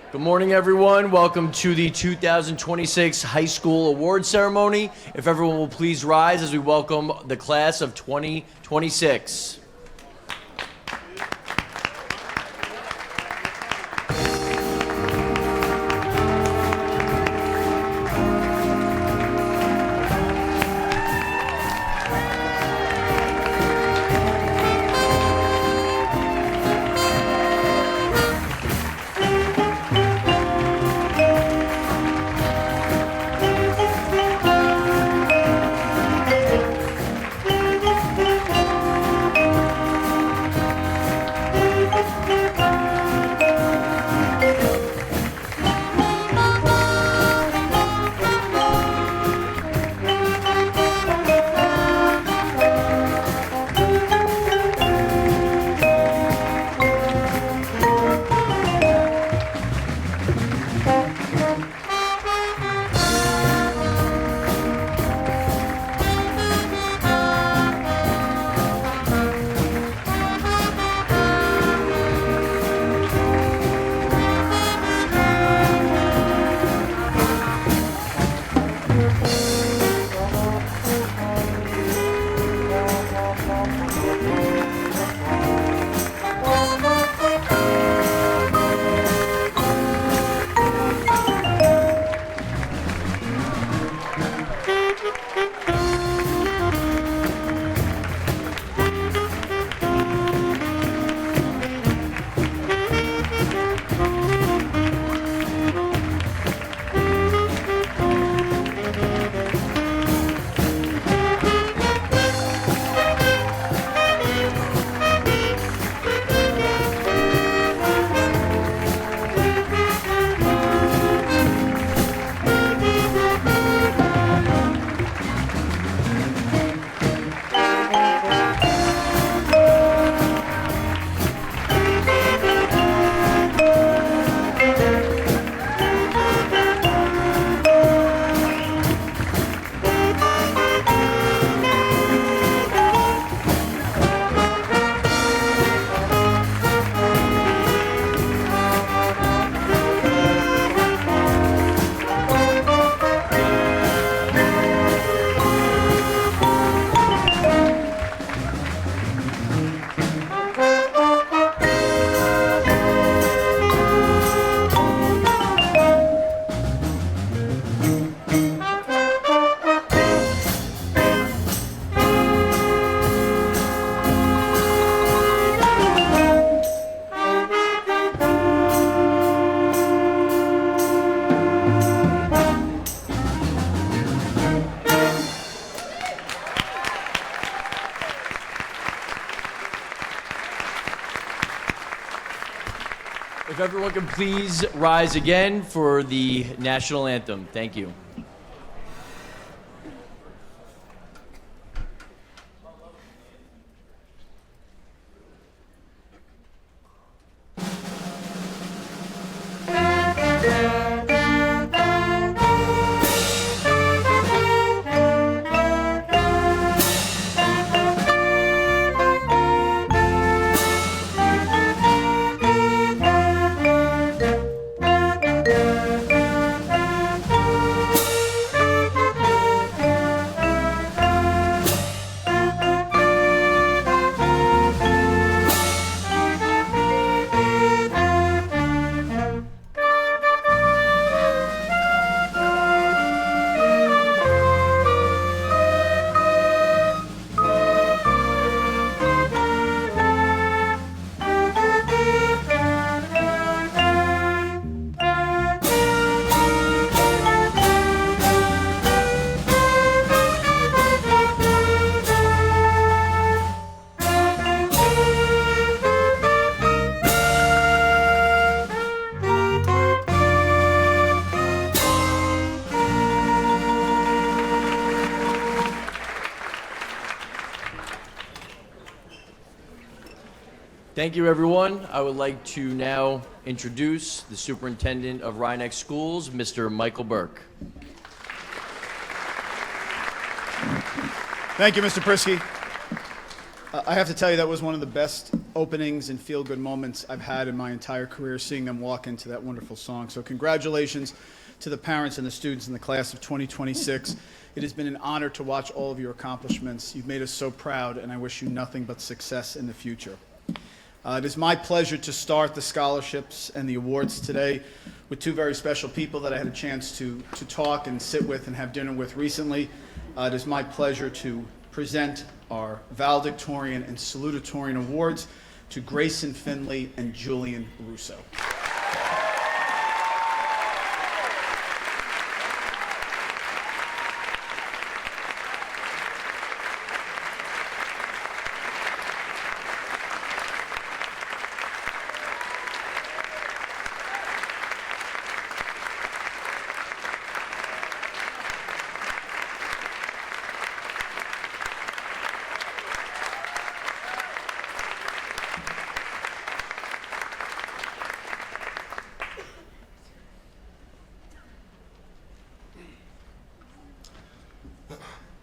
Good morning, everyone. Welcome to the 2026 High School Award Ceremony. If everyone will please rise as we welcome the class of 2026. If everyone can please rise again for the national anthem. Thank you. Thank you, everyone. I would like to now introduce the superintendent of RNHS Schools, Mr. Michael Burke. Thank you, Mr. Prisky. I have to tell you, that was one of the best openings and feel-good moments I've had in my entire career, seeing them walk into that wonderful song. So congratulations to the parents and the students in the class of 2026. It has been an honor to watch all of your accomplishments. You've made us so proud, and I wish you nothing but success in the future. It is my pleasure to start the scholarships and the awards today with two very special people that I had a chance to talk and sit with and have dinner with recently. It is my pleasure to present our valedictorian and salutatorian awards to Grayson Finley and Julian Russo.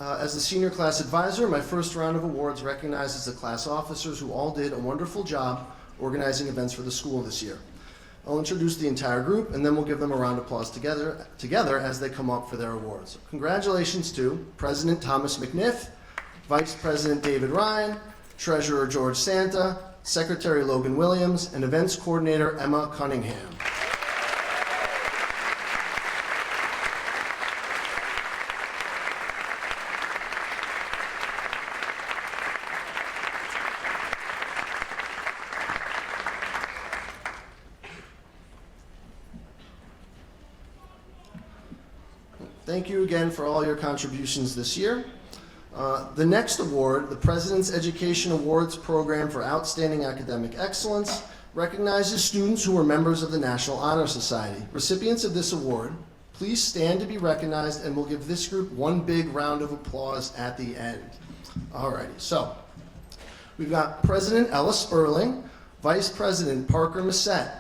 As the senior class advisor, my first round of awards recognizes the class officers who all did a wonderful job organizing events for the school this year. I'll introduce the entire group, and then we'll give them a round of applause together as they come up for their awards. Congratulations to President Thomas McNiff, Vice President David Ryan, Treasurer George Santa, Secretary Logan Williams, and Events Coordinator Emma Cunningham. Thank you again for all your contributions this year. The next award, the President's Education Awards Program for Outstanding Academic Excellence, recognizes students who are members of the National Honor Society. Recipients of this award, please stand to be recognized, and we'll give this group one big round of applause at the end. Alrighty, so we've got President Ella Sperling, Vice President Parker Massett,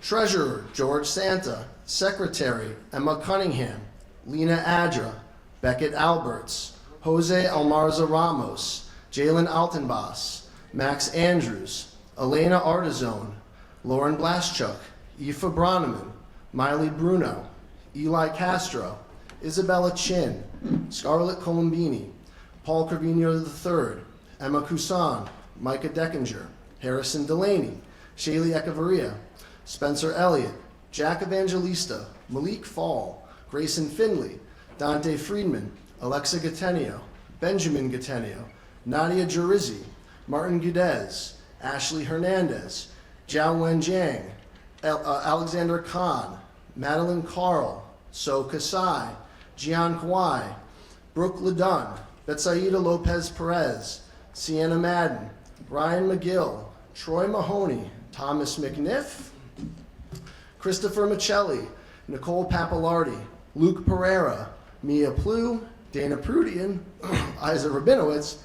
Treasurer George Santa, Secretary Emma Cunningham, Lena Adra, Beckett Alberts, Jose Almarza Ramos, Jalen Altenbos, Max Andrews, Elena Artizone, Lauren Blaschuk, Aoife Broneman, Miley Bruno, Eli Castro, Isabella Chin, Scarlett Colombini, Paul Carvino III, Emma Cousin, Micah Deckinger, Harrison Delaney, Shaylee Echevarria, Spencer Elliott, Jack Evangelista, Malik Fall, Grayson Finley, Dante Friedman, Alexa Gatenio, Benjamin Gatenio, Nadia Jurizzi, Martin Gudez, Ashley Hernandez, Jiao Wen Jiang, Alexander Khan, Madeline Carl, So Kasai, Jian Kwai, Brooke Ledun, Betsaida Lopez Perez, Sienna Madden, Ryan McGill, Troy Mahoney, Thomas McNiff, Christopher Michelli, Nicole Papalardi, Luke Pereira, Mia Plu, Dana Prudian, Isa Rabinowitz,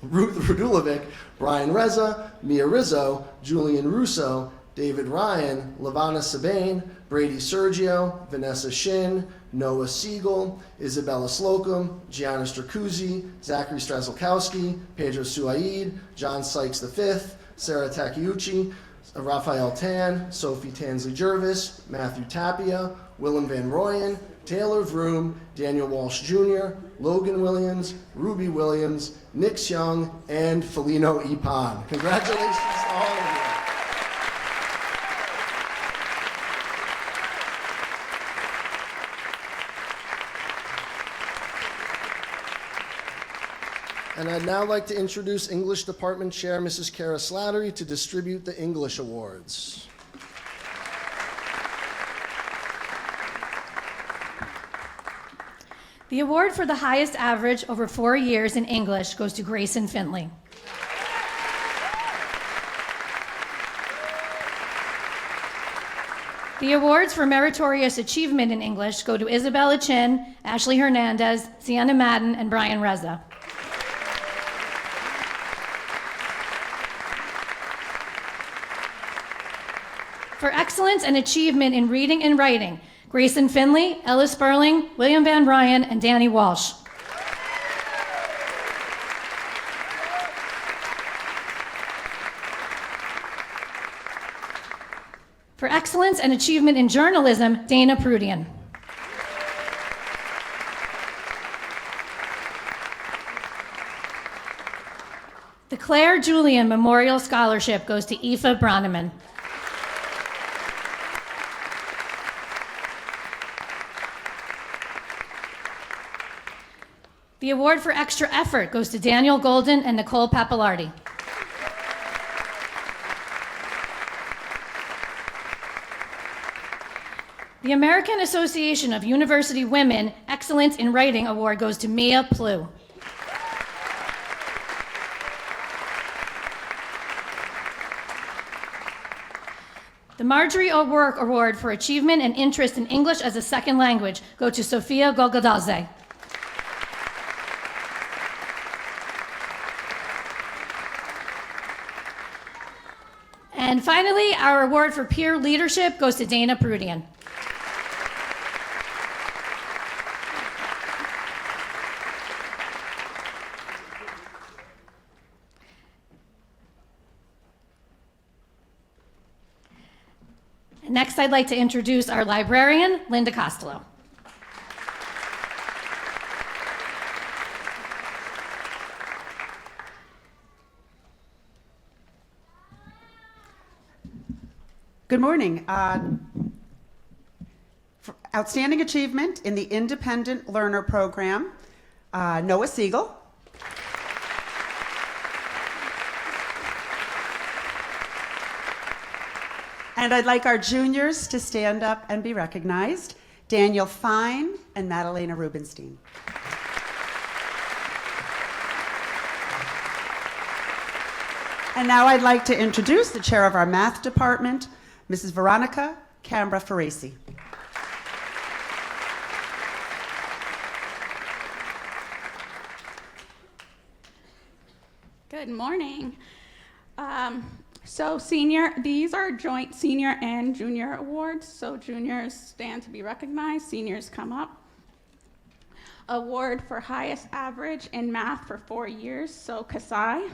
Ruth Radulovic, Brian Reza, Mia Rizzo, Julian Russo, David Ryan, Lavana Sabane, Brady Sergio, Vanessa Shin, Noah Siegel, Isabella Slocum, Gianna Stracuzzi, Zachary Strazelkowski, Pedro Suaid, John Sykes V, Sarah Takeuchi, Raphael Tan, Sophie Tansley Jervis, Matthew Tapia, Willem Van Royen, Taylor Vroom, Daniel Walsh Jr., Logan Williams, Ruby Williams, Nix Young, and Felino Ipan. Congratulations to all of you. And I'd now like to introduce English Department Chair Mrs. Kara Slattery to distribute the English Awards. The award for the highest average over 4 years in English goes to Grayson Finley. The awards for meritorious achievement in English go to Isabella Chin, Ashley Hernandez, Sienna Madden, and Brian Reza. For excellence and achievement in reading and writing, Grayson Finley, Ella Sperling, William Van Ryan, and Danny Walsh. Excellence and Achievement in Journalism, Dana Prudian. The Claire Julian Memorial Scholarship goes to Aoife Bronneman. The award for extra effort goes to Daniel Golden and Nicole Pappalardi. The American Association of University Women Excellence in Writing Award goes to Mia Plew. The Marjorie O'Rourke Award for Achievement and Interest in English as a Second Language go to Sofia Golgodaze. And finally, our award for peer leadership goes to Dana Prudian. Next, I'd like to introduce our librarian, Linda Costello. Good morning. For outstanding achievement in the Independent Learner Program, Noah Siegel. And I'd like our juniors to stand up and be recognized. Daniel Fine and Madalena Rubenstein. And now I'd like to introduce the chair of our math department, Mrs. Veronica Cambra Farisi. Good morning. These are joint senior and junior awards. So juniors stand to be recognized, seniors come up. Award for highest average in math for 4 years, so Kasai.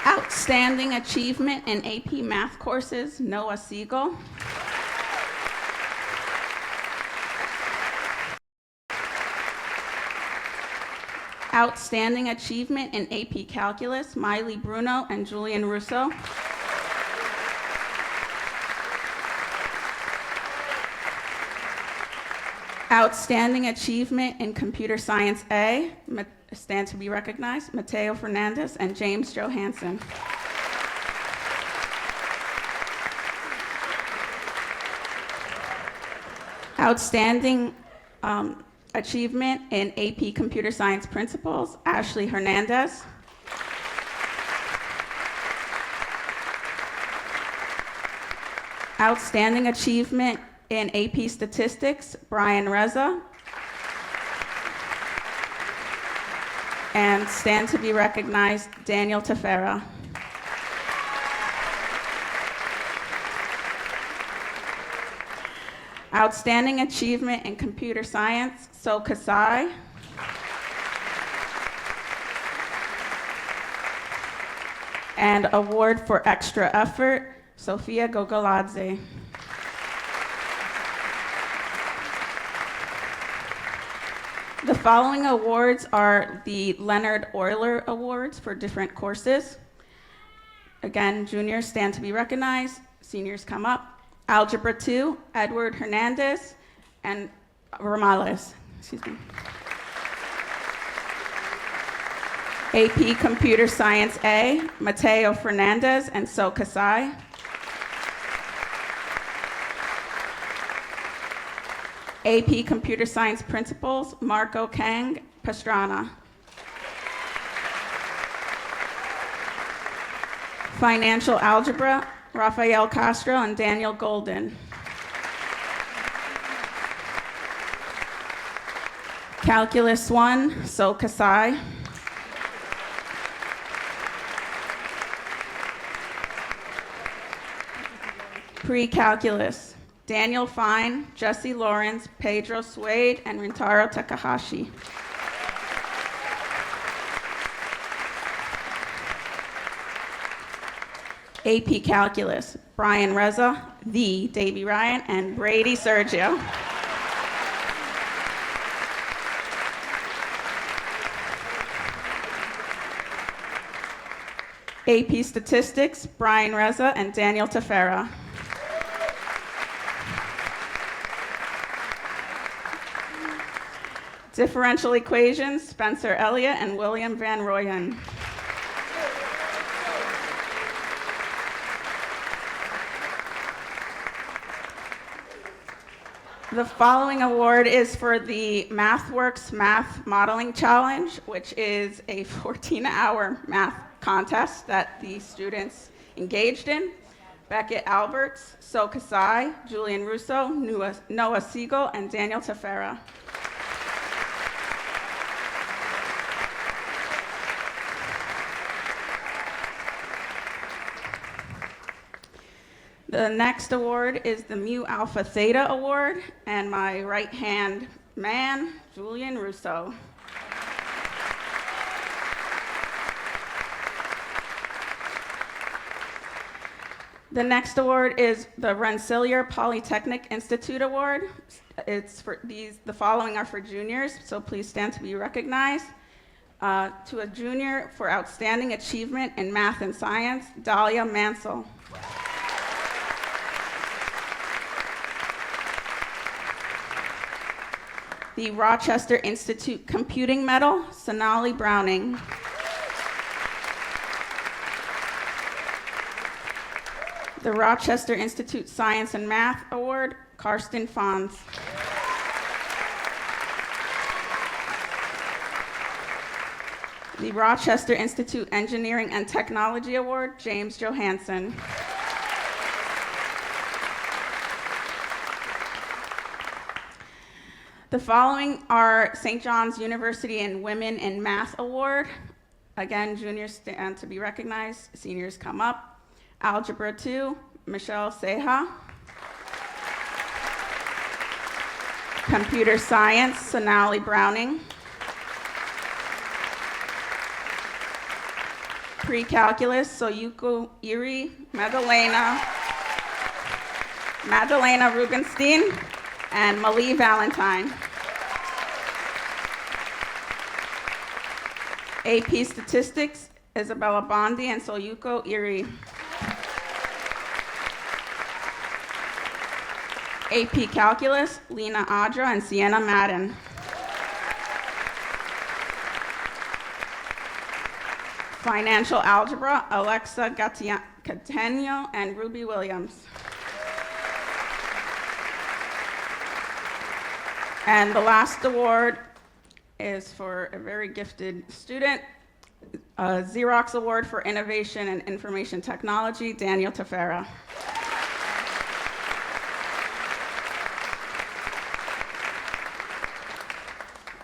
Outstanding achievement in AP math courses, Noah Siegel. Outstanding achievement in AP Calculus, Miley Bruno and Julian Russo. Outstanding achievement in Computer Science A, stand to be recognized, Mateo Fernandez and James Johansson. Outstanding achievement in AP Computer Science Principles, Ashley Hernandez. Outstanding achievement in AP Statistics, Brian Reza. And stand to be recognized, Daniel Tefera. Outstanding achievement in computer science, So Kasai. And award for extra effort, Sofia Gogoladze. The following awards are the Leonard Euler Awards for different courses. Again, juniors stand to be recognized, seniors come up. Algebra 2, Edward Hernandez and Ramales, AP Computer Science A, Mateo Fernandez and So Kasai. AP Computer Science Principles, Marco Kang, Pastrana. Financial Algebra, Rafael Castro and Daniel Golden. Calculus 1, So Kasai. Pre-calculus, Daniel Fine, Jesse Lawrence, Pedro Suede, and Rintaro Takahashi. AP Calculus, Brian Reza, the Davy Ryan, and Brady Sergio. AP Statistics, Brian Reza and Daniel Tefera. Differential Equations, Spencer Elliott and William Van Royen. The following award is for the MathWorks Math Modeling Challenge, which is a 14-hour math contest that the students engaged in. Beckett Alberts, So Kasai, Julian Russo, Noah Siegel, and Daniel Tefera. The next award is the Mu Alpha Theta Award, and my right-hand man, Julian Russo. The next award is the Rensselaer Polytechnic Institute Award. It's for the following are for juniors, so please stand to be recognized. To a junior for outstanding achievement in math and science, Dahlia Mansell. The Rochester Institute Computing Medal, Sonali Browning. The Rochester Institute Science and Math Award, Karsten Fons. The Rochester Institute Engineering and Technology Award, James Johansson. The following are St. John's University and Women in Math Award. Again, juniors stand to be recognized, seniors come up. Algebra 2, Michelle Seha. Computer Science, Sonali Browning. Pre-Calculus, Soyuko Iri, Madalena Rubenstein, and Malie Valentine. AP Statistics, Isabella Bondi and Soyuko Iri. AP Calculus, Lena Adra and Sienna Madden. Financial Algebra, Alexa Cateno and Ruby Williams. And the last award is for a very gifted student, a Xerox Award for Innovation and Information Technology, Daniel Tefera.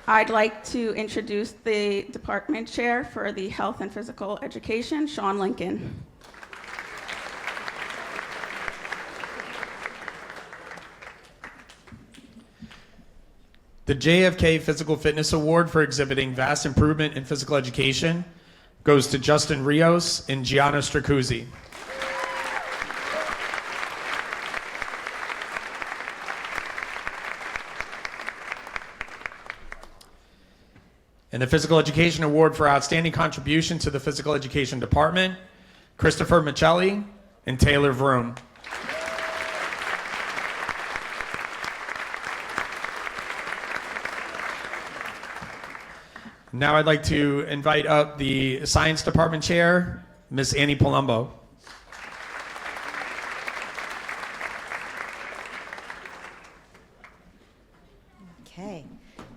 I'd like to introduce the department chair for the Health and Physical Education, Sean Lincoln. The JFK Physical Fitness Award for exhibiting vast improvement in physical education goes to Justin Rios and Gianna Stracuzzi. And the Physical Education Award for outstanding contribution to the Physical Education Department, Christopher Michelli and Taylor Vroom. Now I'd like to invite up the Science Department Chair, Miss Annie Palumbo. Okay.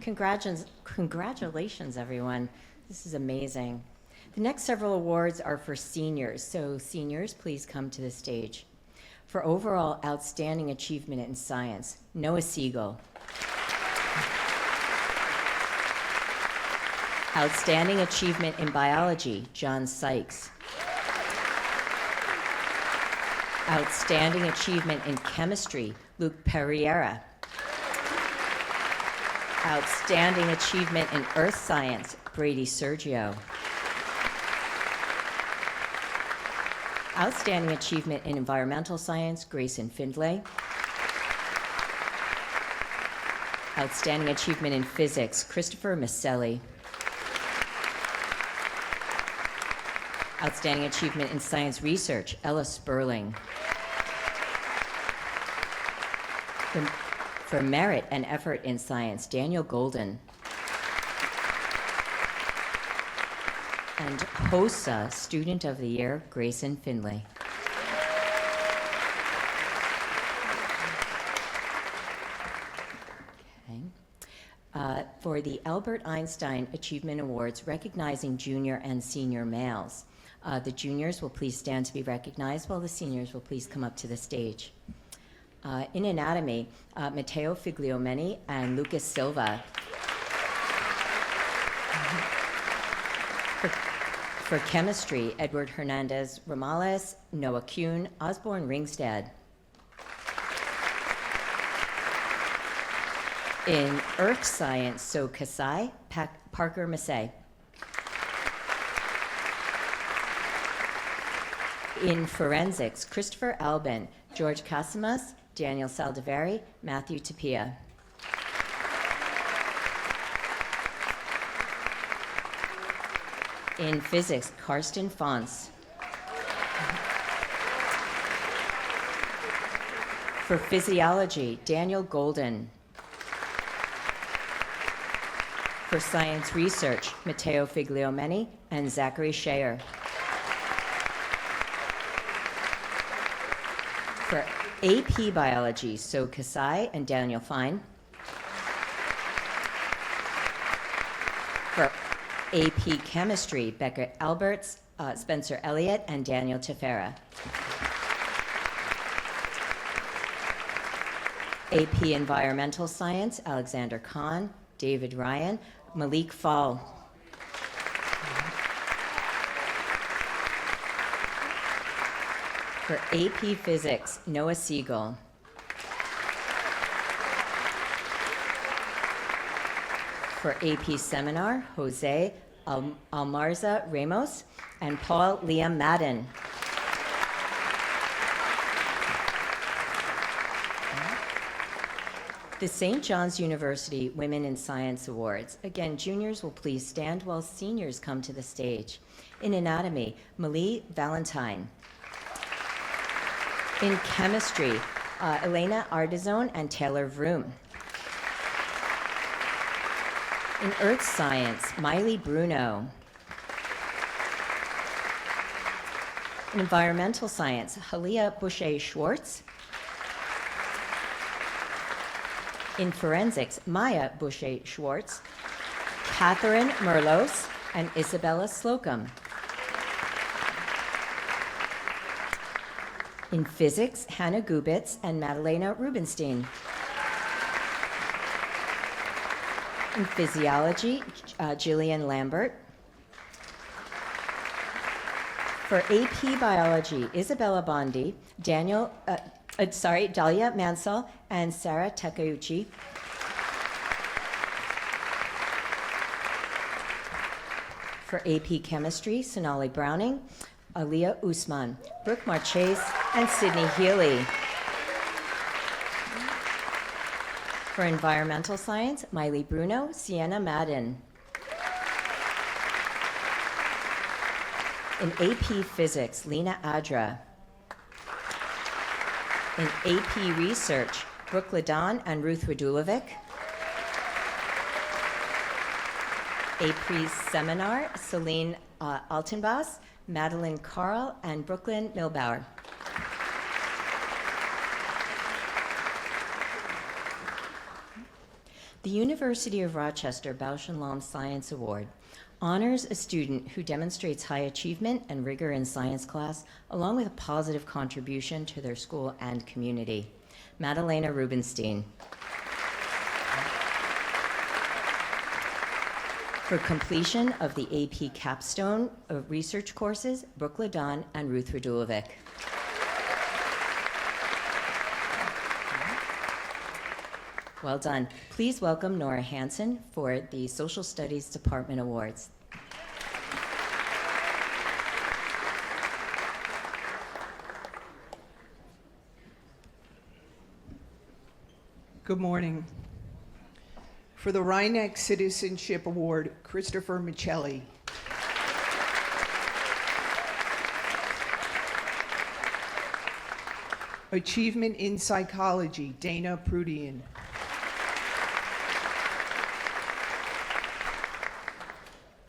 Congratulations, everyone. This is amazing. The next several awards are for seniors, so seniors, please come to the stage. For overall outstanding achievement in science, Noah Siegel. Outstanding achievement in biology, John Sykes. Outstanding achievement in chemistry, Luke Pereira. Outstanding achievement in earth science, Brady Sergio. Outstanding Achievement in Environmental Science, Grayson Findlay. Outstanding Achievement in Physics, Christopher Maselli. Outstanding Achievement in Science Research, Ella Sperling. For merit and effort in science, Daniel Golden. And HOSA Student of the Year, Grayson Finley. Okay. For the Albert Einstein Achievement Awards, recognizing junior and senior males. The juniors will please stand to be recognized, while the seniors will please come up to the stage. In anatomy, Matteo Figliomeni and Lucas Silva. For chemistry, Edward Hernandez Ramales, Noah Kuhn, Osborne Ringstad. In earth science, So Kasai, Parker Massey. In forensics, Christopher Albin, George Casimas, Daniel Saldivari, Matthew Tapia. In physics, Karsten Fons. For physiology, Daniel Golden. For science research, Matteo Figliomeni and Zachary Shayer. For AP Biology, So Kasai and Daniel Fine. For AP Chemistry, Becca Alberts, Spencer Elliott, and Daniel Tefera. AP Environmental Science, Alexander Kahn, David Ryan, Malik Fall. For AP Physics, Noah Siegel. For AP Seminar, Jose Almarza Ramos and Paul Liam Madden. The St. John's University Women in Science Awards. Again, juniors will please stand while seniors come to the stage. In anatomy, Malie Valentine. In chemistry, Elena Ardizone and Taylor Vroom. In earth science, Miley Bruno. In environmental science, Halia Boucher-Schwartz. In forensics, Maya Boucher-Schwartz, Catherine Merlos, and Isabella Slocum. In physics, Hannah Gubitz and Madalena Rubenstein. In physiology, Jillian Lambert. For AP Biology, Isabella Bondi, Dahlia Mansell, and Sarah Takeuchi. For AP Chemistry, Sonali Browning, Aliyah Usman, Brooke Marchese, and Sydney Healy. For Environmental Science, Miley Bruno, Sienna Madden. In AP Physics, Lena Adra. In AP Research, Brooke Ladon and Ruth Radulovic. AP Seminar, Celine Altenbaus, Madeline Carl, and Brooklyn Milbauer. The University of Rochester Bausch and Lomb Science Award honors a student who demonstrates high achievement and rigor in science class, along with a positive contribution to their school and community. Madalena Rubenstein. For completion of the AP capstone of research courses, Brooke Ladon and Ruth Radulovic. Well done. Please welcome Nora Hansen for the Social Studies Department Awards. Good morning. For the RNHS Citizenship Award, Christopher Michelli. Achievement in Psychology, Dana Prudian.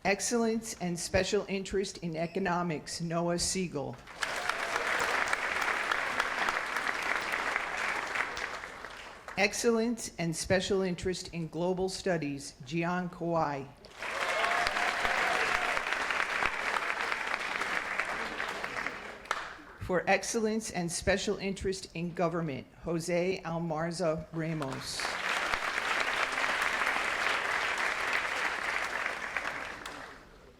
Excellence and Special Interest in Economics, Noah Siegel. Excellence and Special Interest in Global Studies, Jian Kawai. For Excellence and Special Interest in Government, Jose Almarza Ramos.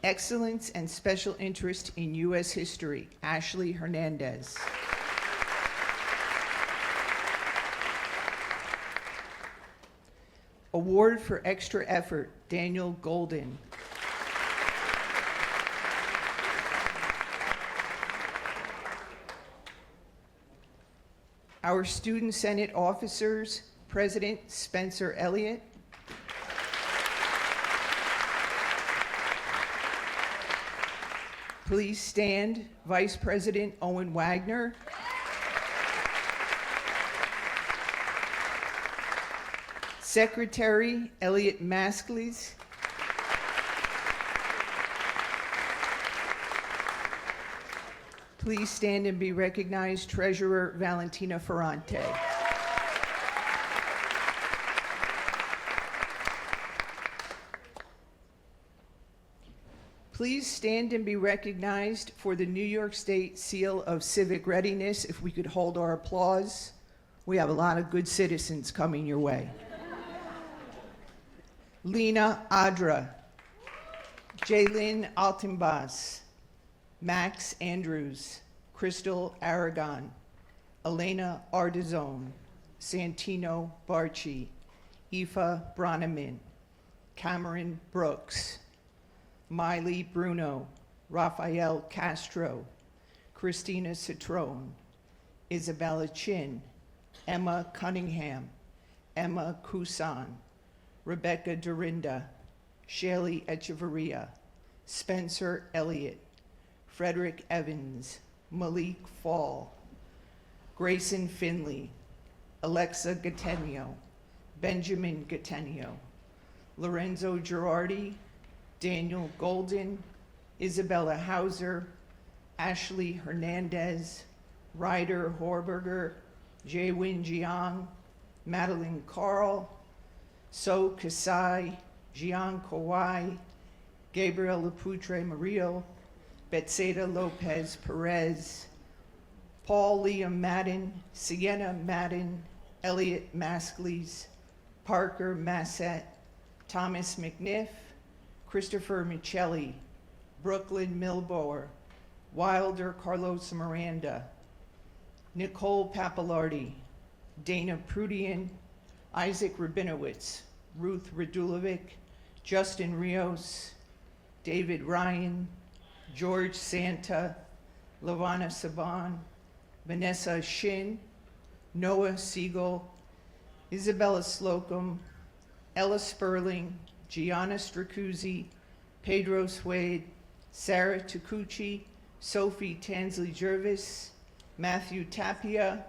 Excellence and Special Interest in U.S. History, Ashley Hernandez. Award for Extra Effort, Daniel Golden. Our Student Senate officers, President Spencer Elliott. Please stand, Vice President Owen Wagner. Secretary Elliot Maskles. Please stand and be recognized, Treasurer Valentina Ferrante. Please stand and be recognized for the New York State Seal of Civic Readiness. If we could hold our applause. We have a lot of good citizens coming your way. Lena Adra, Jaylin Altenbas, Max Andrews, Crystal Aragon, Elena Ardizone, Santino Barchi, Aoife Broneman, Cameron Brooks, Miley Bruno, Rafael Castro, Christina Citrone, Isabella Chin, Emma Cunningham, Emma Kusan, Rebecca Dorinda, Shaley Echeverria, Spencer Elliott, Frederick Evans, Malik Fall, Grayson Finley, Alexa Gattegno, Benjamin Gattegno, Lorenzo Girardi, Daniel Golden, Isabella Hauser, Ashley Hernandez, Ryder Horberger, Jaewin Jiang, Madeline Carl, So Kasai, Jian Kawai, Gabriel Laputre Murillo, Betseda Lopez Perez, Paul Liam Madden, Sienna Madden, Elliot Maskles, Parker Massett, Thomas McNiff, Christopher Michelli, Brooklyn Milboer, Wilder Carlos Miranda, Nicole Papalardi, Dana Prudian, Isaac Rabinowitz, Ruth Radulovic, Justin Rios, David Ryan, George Santa, Lavana Saban, Vanessa Shin, Noah Siegel, Isabella Slocum, Ella Sperling, Gianna Stracuzzi, Pedro Suede, Sarah Takuchi, Sophie Tansley Jervis, Matthew Tapia,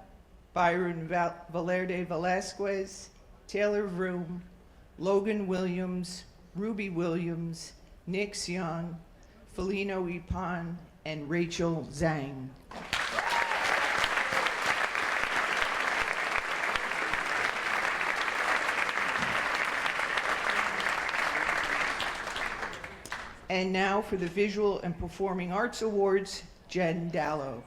Byron Valerde Velasquez, Taylor Vroom, Logan Williams, Ruby Williams, Nick Sion, Felino Ipan, and Rachel Zhang. And now for the Visual and Performing Arts Awards, Jen Dallow.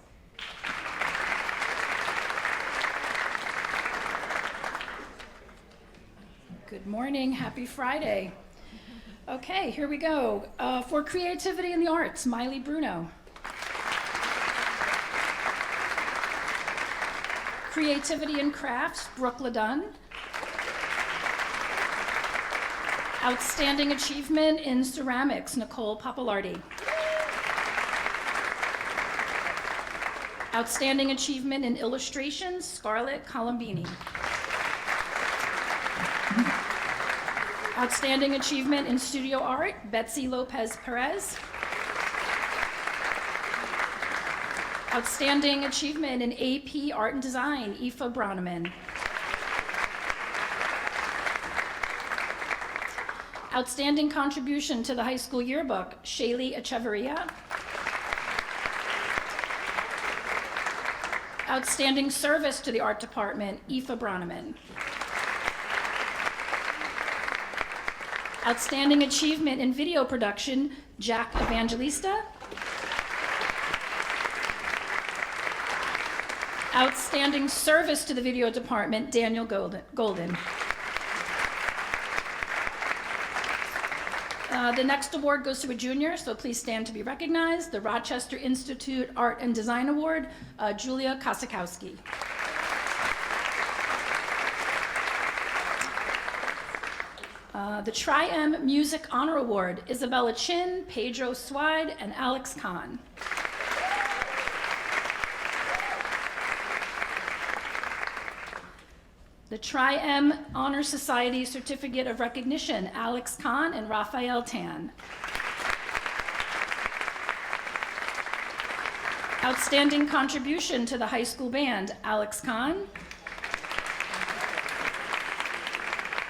Good morning, happy Friday. Okay, here we go. For Creativity in the Arts, Miley Bruno. Creativity in Crafts, Brooke LeDunn. Outstanding Achievement in Ceramics, Nicole Papalardi. Outstanding Achievement in Illustration, Scarlett Colombini. Outstanding achievement in studio art, Betsy Lopez Perez. Outstanding achievement in AP art and design, Aoife Broneman. Outstanding contribution to the high school yearbook, Shaylee Echeverria. Outstanding service to the art department, Aoife Broneman. Outstanding achievement in video production, Jack Evangelista. Outstanding service to the video department, Daniel Golden. The next award goes to a junior, so please stand to be recognized. The Rochester Institute Art and Design Award, Julia Kosakowski. The Tri-M Music Honor Award, Isabella Chin, Pedro Swide, and Alex Kahn. The Tri-M Honor Society Certificate of Recognition, Alex Kahn and Raphael Tan. Outstanding contribution to the high school band, Alex Kahn.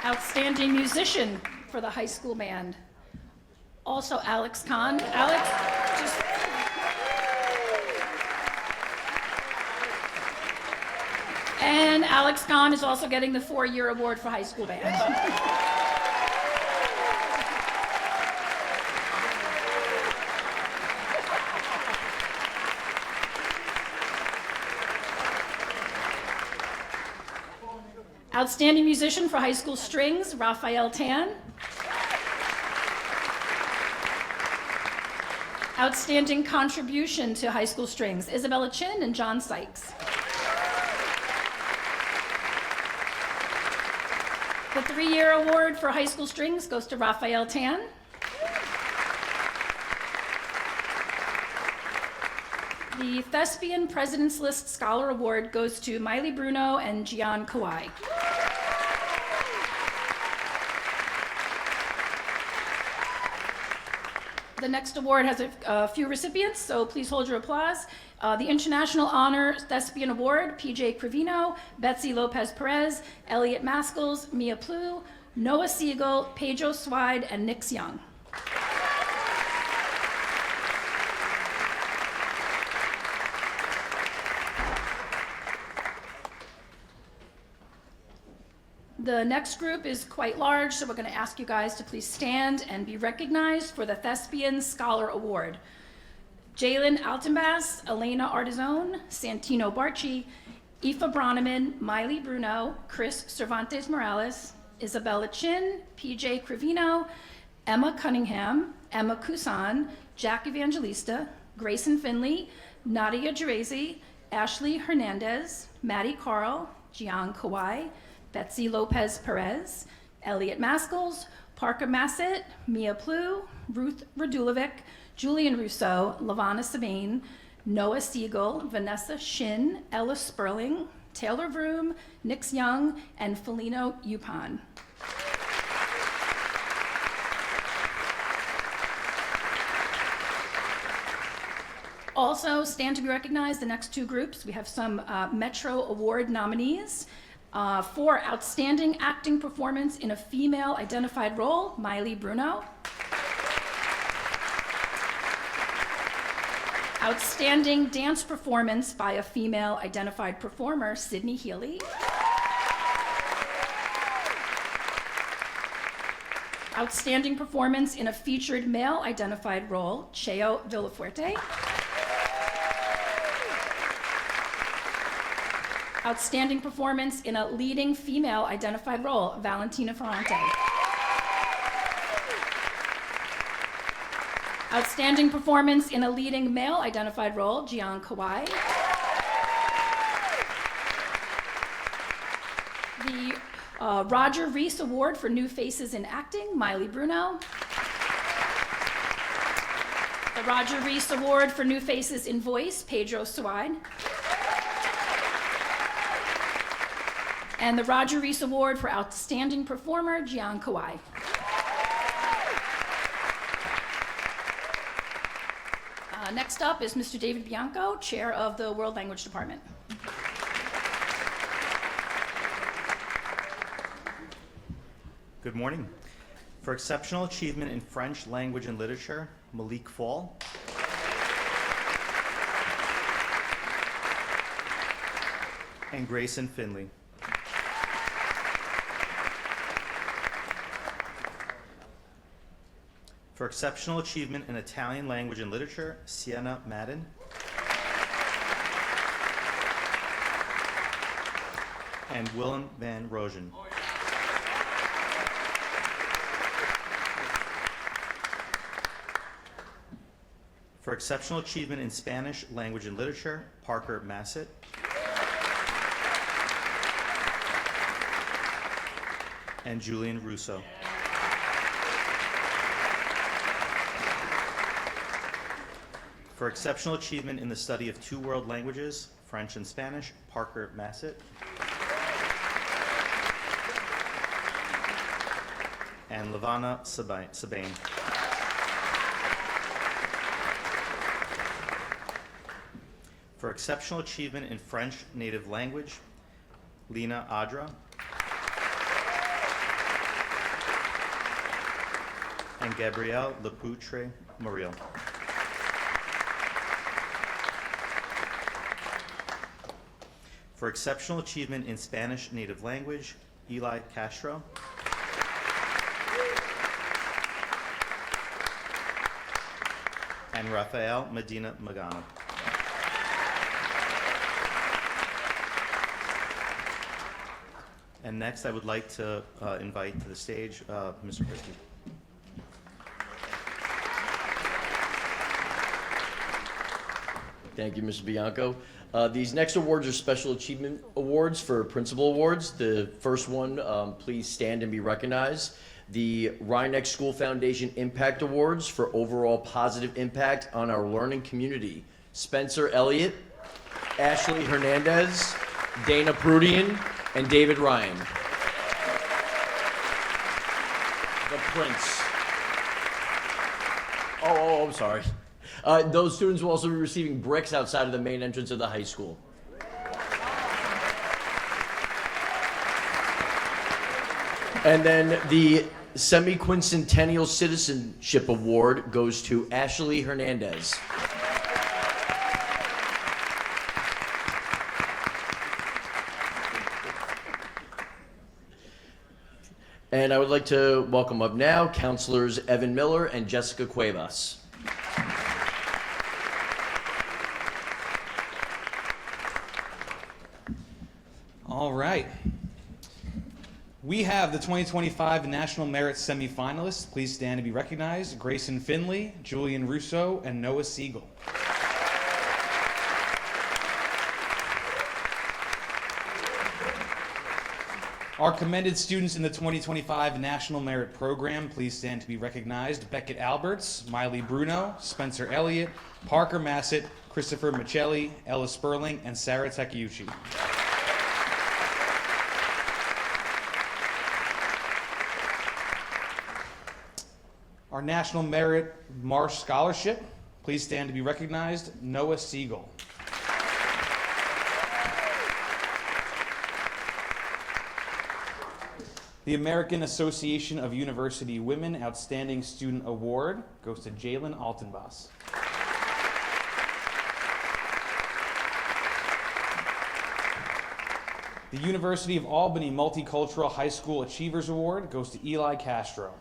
Outstanding musician for the high school band, also Alex Kahn. Alex, just... And Alex Kahn is also getting the 4-year award for high school band. Outstanding musician for high school strings, Raphael Tan. Outstanding contribution to high school strings, Isabella Chin and John Sykes. The 3-year award for high school strings goes to Raphael Tan. The Thespian President's List Scholar Award goes to Miley Bruno and Gian Kawai. The next award has a few recipients, so please hold your applause. The International Honor Thespian Award, PJ Crivino, Betsy Lopez Perez, Elliot Maskels, Mia Plu, Noah Siegel, Pedro Swide, and Nix Young. The next group is quite large, so we're going to ask you guys to please stand and be recognized for the Thespian Scholar Award. Jalen Altenbass, Elena Artizone, Santino Barchi, Aoife Broneman, Miley Bruno, Chris Cervantes Morales, Isabella Chin, PJ Crivino, Emma Cunningham, Emma Kusan, Jack Evangelista, Grayson Finley, Nadia Gerazi, Ashley Hernandez, Maddie Carl, Gian Kawai, Betsy Lopez Perez, Elliot Maskels, Parker Massett, Mia Plu, Ruth Radulovic, Julian Rousseau, Lavana Sabine, Noah Siegel, Vanessa Shin, Ella Sperling, Taylor Vroom, Nix Young, and Felino Upan. Also, stand to be recognized, the next two groups. We have some Metro Award nominees. For Outstanding Acting Performance in a Female Identified Role, Miley Bruno. Outstanding Dance Performance by a Female Identified Performer, Sydney Healy. Outstanding Performance in a Featured Male Identified Role, Cheo Villafuerte. Outstanding Performance in a Leading Female Identified Role, Valentina Ferrante. Outstanding Performance in a Leading Male Identified Role, Gian Kawai. The Roger Rees Award for New Faces in Acting, Miley Bruno. The Roger Rees Award for New Faces in Voice, Pedro Suide. And the Roger Rees Award for Outstanding Performer, Gian Kawai. Next up is Mr. David Bianco, Chair of the World Language Department. Good morning. For exceptional achievement in French language and literature, Malik Fall. And Grayson Finley. For exceptional achievement in Italian language and literature, Sienna Madden. And Willem van Rogen. For exceptional achievement in Spanish language and literature, Parker Massett. And Julian Russo. For exceptional achievement in the study of 2 world languages, French and Spanish, Parker Massett. And Lavana Sabane. For exceptional achievement in French native language, Lena Adra. And Gabrielle Lepoutre Muriel. For exceptional achievement in Spanish native language, Eli Castro. And Rafael Medina Magana. And next, I would like to invite to the stage Mr. Christie. Thank you, Mr. Bianco. These next awards are Special Achievement Awards for Principal Awards. The first one, please stand and be recognized. The Rhinex School Foundation Impact Awards for overall positive impact on our learning community. Spencer Elliott, Ashley Hernandez, Dana Prudian, and David Ryan. The Prince. Oh, I'm sorry. Those students will also be receiving bricks outside of the main entrance of the high school. And then the Semi-Quincentennial Citizenship Award goes to Ashley Hernandez. And I would like to welcome up now Counselors Evan Miller and Jessica Cuevas. All right. We have the 2025 National Merit semifinalists. Please stand to be recognized. Grayson Finley, Julian Russo, and Noah Siegel. Our commended students in the 2025 National Merit Program, please stand to be recognized. Beckett Alberts, Miley Bruno, Spencer Elliott, Parker Massett, Christopher Michelli, Ella Sperling, and Sarah Takeuchi. Our National Merit Marsh Scholarship, please stand to be recognized. Noah Siegel. The American Association of University Women Outstanding Student Award goes to Jalen Altenbas. The University of Albany Multicultural High School Achievers Award goes to Eli Castro.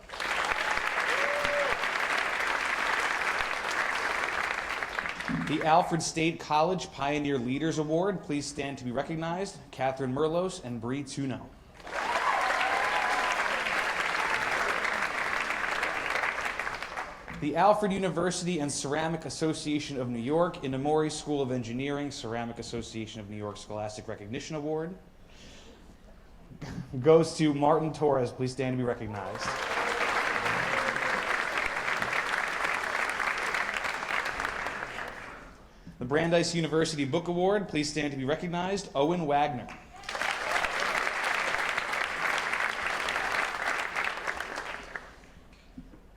The Alfred State College Pioneer Leaders Award, please stand to be recognized. Catherine Merlos and Bree Tuno. The Alfred University and Ceramic Association of New York Inamori School of Engineering Ceramic Association of New York Scholastic Recognition Award goes to Martin Torres. Please stand to be recognized. The Brandeis University Book Award, please stand to be recognized. Owen Wagner.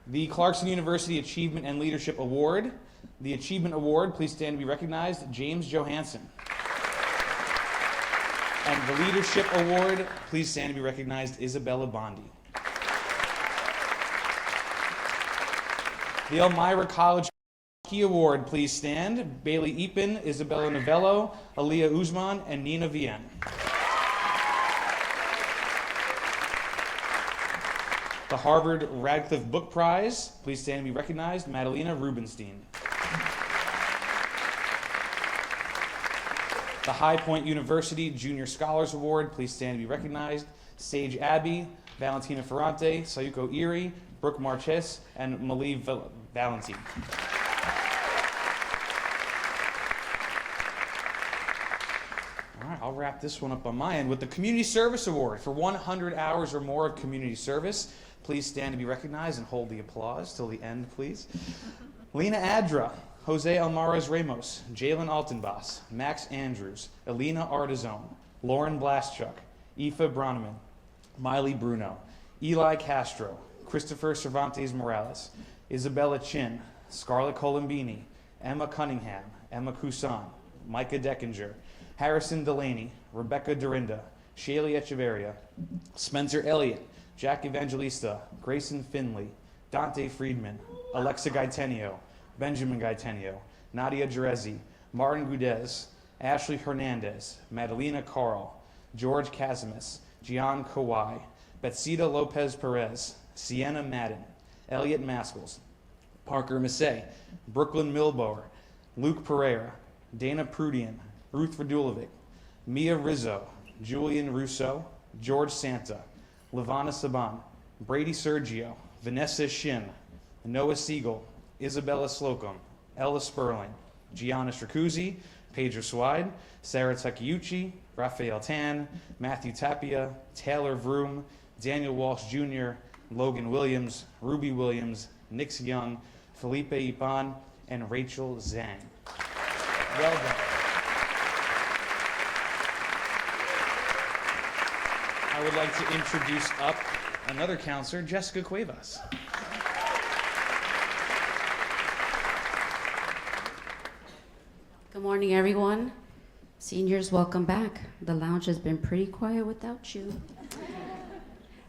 The Clarkson University Achievement and Leadership Award The Achievement Award, please stand to be recognized, James Johansson. And the Leadership Award, please stand to be recognized, Isabella Bondi. The Elmira College Key Award, please stand, Bailey Eapen, Isabella Novello, Aaliyah Uzman, and Nina Vienne. The Harvard Radcliffe Book Prize, please stand and be recognized, Madalena Rubenstein. The High Point University Junior Scholars Award, please stand and be recognized, Sage Abbey, Valentina Ferrante, Sayuko Erie, Brooke Marches, and Malie Valentine. All right, I'll wrap this one up on my end with the Community Service Award for 100 hours or more of community service. Please stand to be recognized and hold the applause till the end, please. Lena Adra, Jose Almaraz Ramos, Jalen Altenbos, Max Andrews, Elena Artizone, Lauren Blaschuk, Aoife Bronneman, Miley Bruno, Eli Castro, Christopher Cervantes Morales, Isabella Chin, Scarlett Colombini, Emma Cunningham, Emma Cousin, Micah Deckinger, Harrison Delaney, Rebecca Dorinda, Shaylee Echeverria, Spencer Elliott, Jack Evangelista, Grayson Finley, Dante Friedman, Alexa Gaitenio, Benjamin Gaitenio, Nadia Jerezi, Martin Gudez, Ashley Hernandez, Madalena Carl, George Casimis, Gian Kawai, Betsita Lopez Perez, Sienna Madden, Elliot Maskels, Parker Massey, Brooklyn Milboer, Luke Pereira, Dana Prudian, Ruth Radulovic, Mia Rizzo, Julian Russo, George Santa, Lavana Saban, Brady Sergio, Vanessa Shin, Noah Siegel, Isabella Slocum, Ella Sperling, Gianna Stracuzzi, Pedro Swide, Sarah Takeuchi, Raphael Tan, Matthew Tapia, Taylor Vroom, Daniel Walsh Jr., Logan Williams, Ruby Williams, Nix Young, Felipe Ipan, and Rachel Zhang. Well done. I would like to introduce up another counselor, Jessica Cuevas. Good morning, everyone. Seniors, welcome back. The lounge has been pretty quiet without you.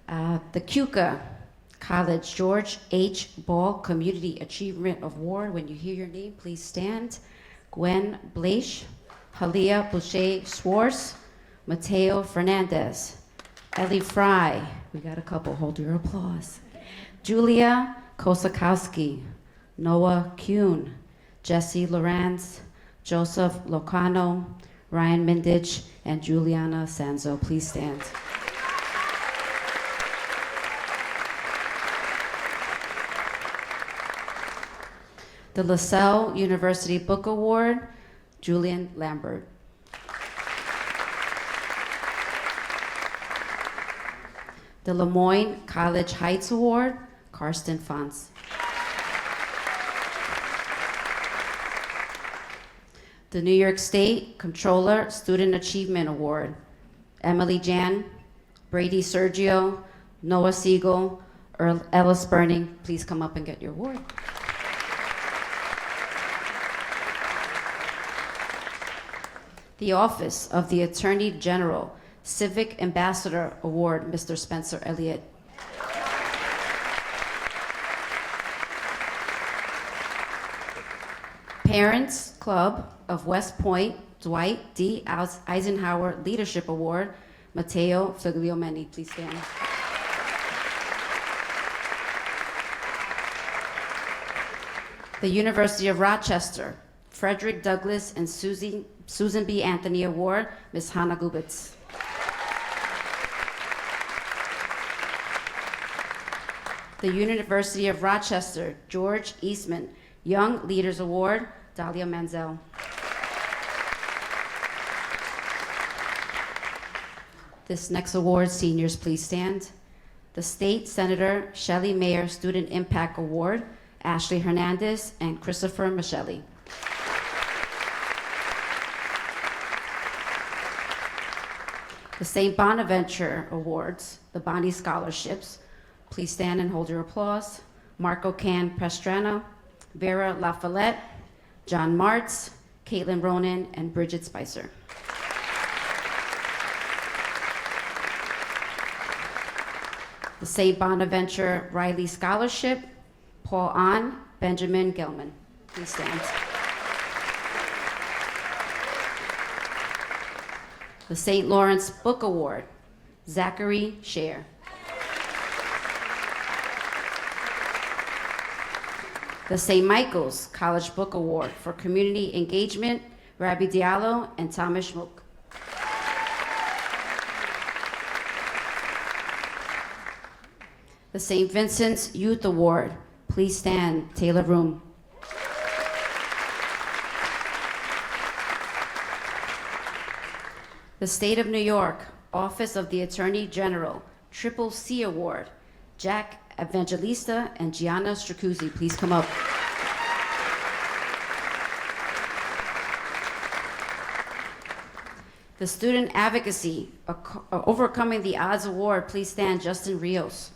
The KUCA College George H. Ball Community Achievement Award. When you hear your name, please stand. Gwen Blaish, Halia Boucher Schwartz, Mateo Fernandez, Ellie Fry. We got a couple, hold your applause. Julia Kosakowski, Noah Kuhn, Jesse Lorenz, Joseph Locano, Ryan Mindich, and Juliana Sanzo. Please stand. The LaSalle University Book Award, Julian Lambert. The Lemoyne College Heights Award, Karsten Fons. The New York State Comptroller Student Achievement Award, Emily Jan, Brady Sergio, Noah Siegel, Ellis Burning. Please come up and get your award. The Office of the Attorney General Civic Ambassador Award, Mr. Spencer Elliott. Parents Club of West Point, Dwight D. Eisenhower Leadership Award, Matteo Figliomeni. Please stand. The University of Rochester, Frederick Douglass and Susan B. Anthony Award, Ms. Hannah Gubitz. The University of Rochester, George Eastman Young Leaders Award, Dahlia Manzel. This next award, seniors, please stand. The State Senator Shelley Mayer Student Impact Award, Ashley Hernandez and Christopher Michelli. The St. Bonaventure Awards, the Bonnie Scholarships. Please stand and hold your applause. Marco Can Pastrana, Vera LaFollette, John Martz, Caitlin Ronan, and Bridget Spicer. The St. Bonaventure Riley Scholarship, Paul Ahn, Benjamin Gelman. Please stand. The St. Lawrence Book Award, Zachary Scher. The St. Michael's College Book Award for Community Engagement, Rabbi Diallo and Thomas Schmuck. The St. Vincent's Youth Award, please stand, Taylor Room. The State of New York Office of the Attorney General, Triple C Award, Jack Evangelista and Gianna Stracuzzi, please come up. The Student Advocacy Overcoming the Odds Award, please stand, Justin Rios.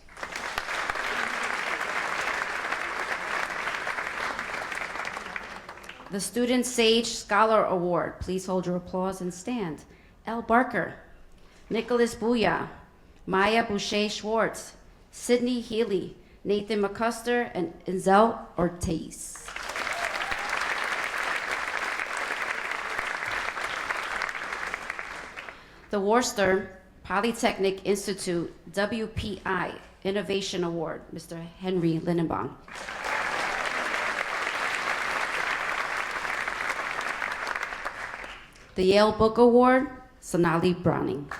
The Student Sage Scholar Award, please hold your applause and stand. L. Barker, Nicholas Booyah, Maya Boucher Schwartz, Sydney Healy, Nathan McCuster, and Enzel Ortiz. The Worcester Polytechnic Institute WPI Innovation Award, Mr. Henry Lindenbaum. The Yale Book Award, Sonali Browning.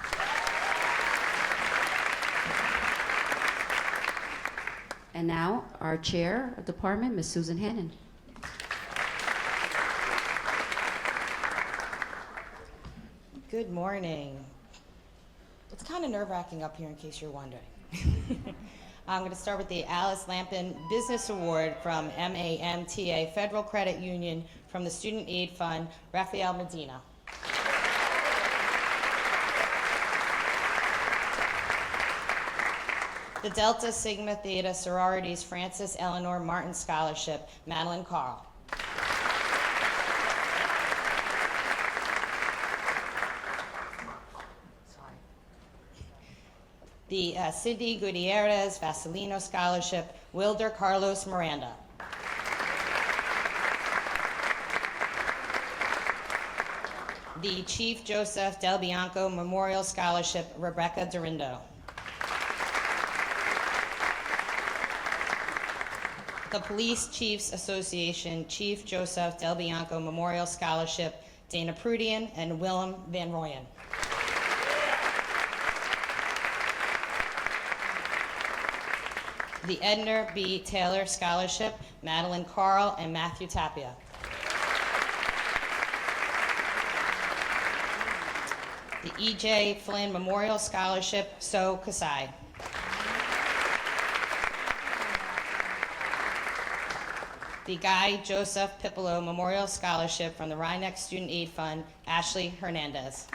And now, our chair of department, Ms. Susan Hannon. Good morning. It's kind of nerve-wracking up here in case you're wondering. I'm going to start with the Alice Lampin Business Award from MAMTA Federal Credit Union from the Student Aid Fund, Rafael Medina. The Delta Sigma Theta Sororities Francis Eleanor Martin Scholarship, Madeline Carl. The Cindy Gutierrez Vasilino Scholarship, Wilder Carlos Miranda. The Chief Joseph Del Bianco Memorial Scholarship, Rebecca Dorindo. The Police Chiefs Association Chief Joseph Del Bianco Memorial Scholarship, Dana Prudian and Willem Van Rooyen. The Edna B. Taylor Scholarship, Madeline Carl and Matthew Tapia. The E.J. Flynn Memorial Scholarship, So Kasai. The Guy Joseph Pipolo Memorial Scholarship from the RNHS Student Aid Fund, Ashley Hernandez.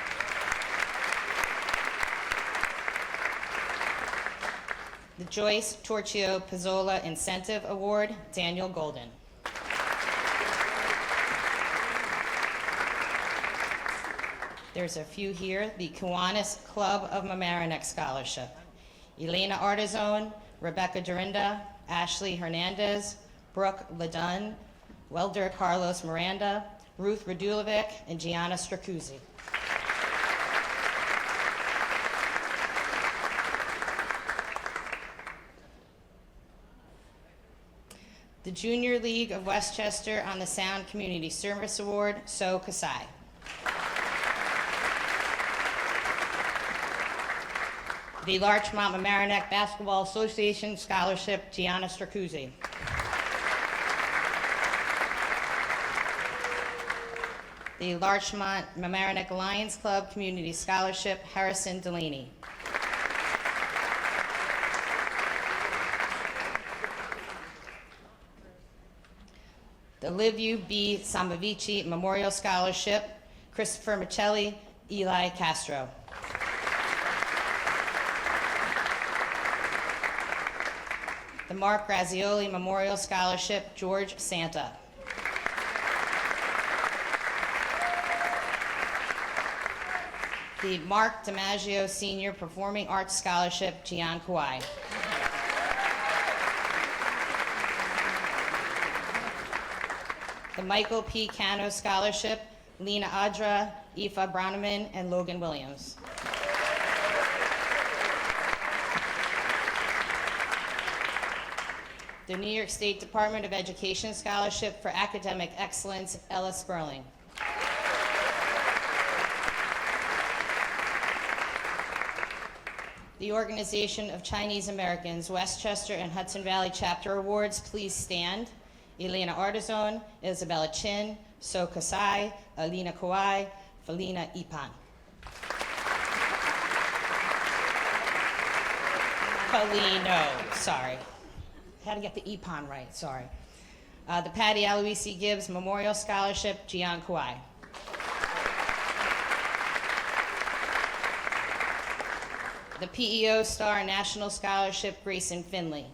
The Joyce Torchio Pizzola Incentive Award, Daniel Golden. There's a few here. The Kiwanis Club of Mamaroneck Scholarship. Elena Artizone, Rebecca Dorinda, Ashley Hernandez, Brooke Ledun, Welder Carlos Miranda, Ruth Radulovic, and Gianna Stracuzzi. The Junior League of Westchester on the Sound Community Service Award, So Kasai. The Larchmont Mamaroneck Basketball Association Scholarship, Gianna Stracuzzi. The Larchmont Mamaroneck Lions Club Community Scholarship, Harrison Delaney. The Liviu B. Sambavici Memorial Scholarship, Christopher Michelli, Eli Castro. The Mark Grazioli Memorial Scholarship, George Santa. The Mark DiMaggio Senior Performing Arts Scholarship, Gian Kawai. The Michael P. Cano Scholarship, Lena Adra, Aoife Browneman, and Logan Williams. The New York State Department of Education Scholarship for Academic Excellence, Ella Sperling. The Organization of Chinese Americans, Westchester and Hudson Valley Chapter Awards, please stand. Elena Artizon, Isabella Chin, So Kasai, Alina Kawai, Felina Ipan. Felino, sorry. Had to get the Ipan right, sorry. The Patty Aloisi Gibbs Memorial Scholarship, Gian Kawai. The PEO Star National Scholarship, Grayson Finley.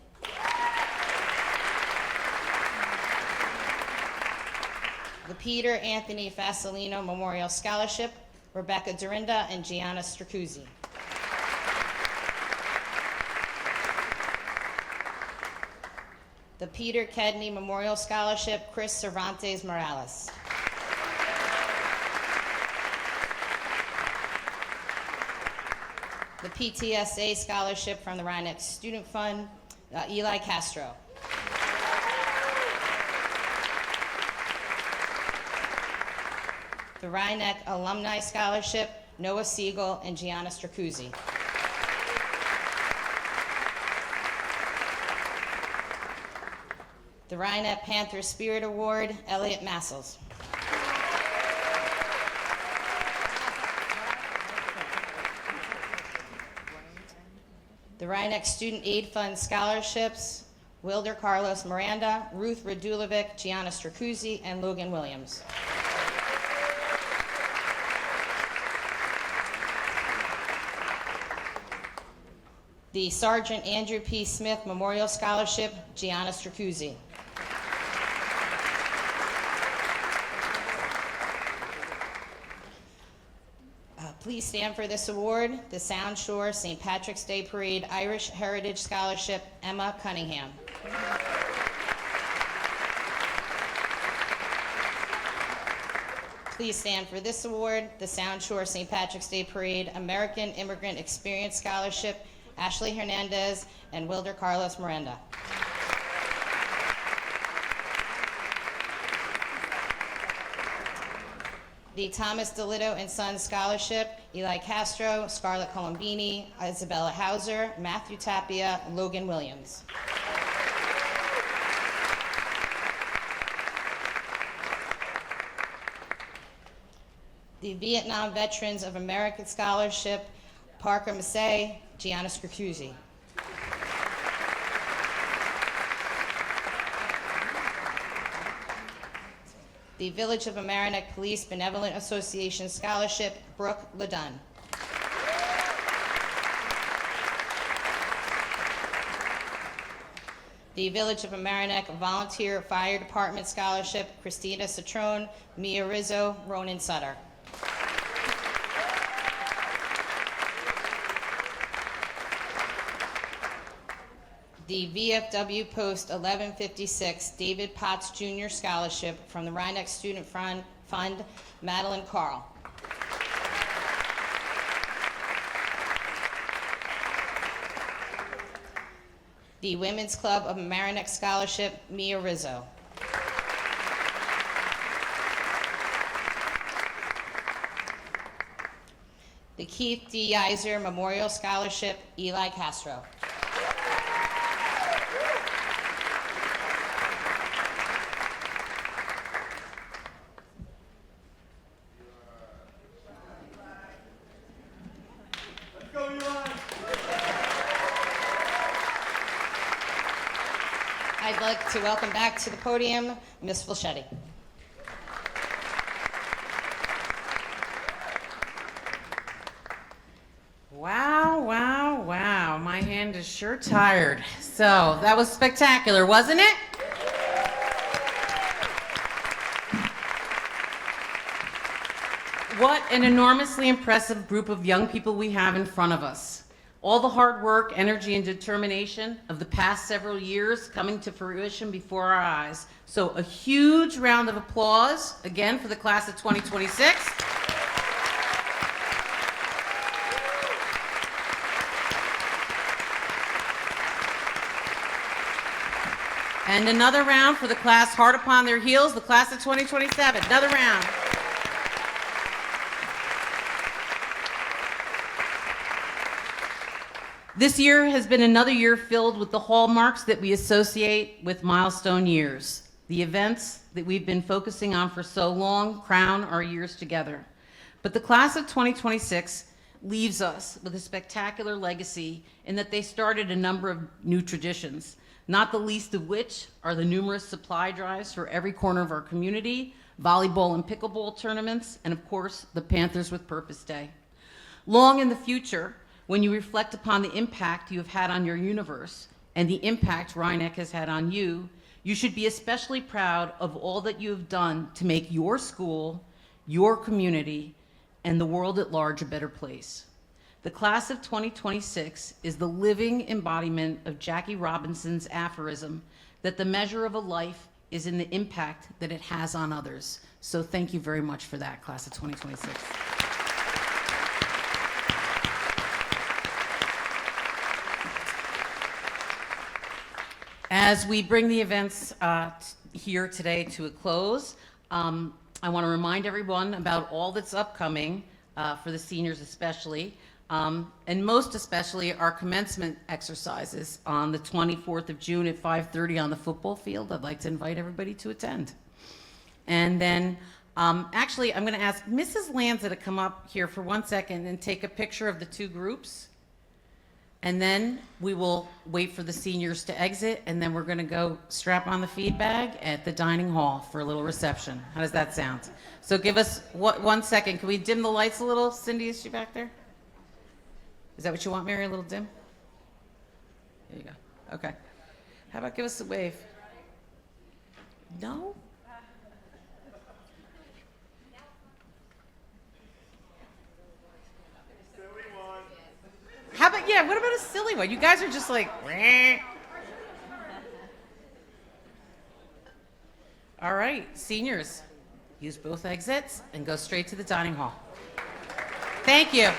The Peter Anthony Fasolino Memorial Scholarship, Rebecca Dorinda and Gianna Stracuzzi. The Peter Kedney Memorial Scholarship, Chris Cervantes Morales. The PTSA Scholarship from the RNHS Student Fund, Eli Castro. The Rhinebeck Alumni Scholarship, Noah Siegel and Gianna Stracuzzi. The Rhinebeck Panther Spirit Award, Elliot Massels. The Rhinebeck Student Aid Fund Scholarships, Wilder Carlos Miranda, Ruth Radulovic, Gianna Stracuzzi, and Logan Williams. The Sergeant Andrew P. Smith Memorial Scholarship, Gianna Stracuzzi. Please stand for this award, the Sound Shore St. Patrick's Day Parade Irish Heritage Scholarship, Emma Cunningham. Please stand for this award, the Sound Shore St. Patrick's Day Parade American Immigrant Experience Scholarship, Ashley Hernandez and Wilder Carlos Miranda. The Thomas DeLitto and Sons Scholarship, Eli Castro, Scarlett Colombini, Isabella Hauser, Matthew Tapia, and Logan Williams. The Vietnam Veterans of America Scholarship, Parker Massey, Gianna Stracuzzi. The Village of Amerenik Police Benevolent Association Scholarship, Brooke Ledun. The Village of Amerenik Volunteer Fire Department Scholarship, Christina Citrone, Mia Rizzo, Ronan Sutter. The VFW Post 1156 David Potts Jr. Scholarship from the RNHS Student Fund, Madeline Carl. The Women's Club of Amerenik Scholarship, Mia Rizzo. The Keith D. Yeiser Memorial Scholarship, Eli Castro. I'd like to welcome back to the podium Ms. Fulchetti. Wow, wow, wow. My hand is sure tired. So that was spectacular, wasn't it? What an enormously impressive group of young people we have in front of us. All the hard work, energy, and determination of the past several years coming to fruition before our eyes. So a huge round of applause again for the class of 2026. And another round for the class hard upon their heels, the class of 2027. Another round. This year has been another year filled with the hallmarks that we associate with milestone years. The events that we've been focusing on for so long crown our years together. But the class of 2026 leaves us with a spectacular legacy in that they started a number of new traditions, not the least of which are the numerous supply drives for every corner of our community, volleyball and pickleball tournaments, and of course, the Panthers with Purpose Day. Long in the future, when you reflect upon the impact you have had on your universe and the impact RNHC has had on you, you should be especially proud of all that you have done to make your school, your community, and the world at large a better place. The class of 2026 is the living embodiment of Jackie Robinson's aphorism that the measure of a life is in the impact that it has on others. So thank you very much for that, class of 2026. As we bring the events here today to a close, I want to remind everyone about all that's upcoming for the seniors especially, and most especially our commencement exercises on the 24th of June at 5:30 on the football field. I'd like to invite everybody to attend. And then actually I'm going to ask Mrs. Lanza to come up here for 1 second and take a picture of the two groups. And then we will wait for the seniors to exit, and then we're going to go strap on the feed bag at the dining hall for a little reception. How does that sound? So give us 1 second. Can we dim the lights a little? Cindy, is she back there? Is that what you want, Mary? A little dim? There you go. Okay. How about give us a wave? No? How about, yeah, what about a silly one? You guys are just like, "Meh." All right, seniors, use both exits and go straight to the dining hall. Thank you.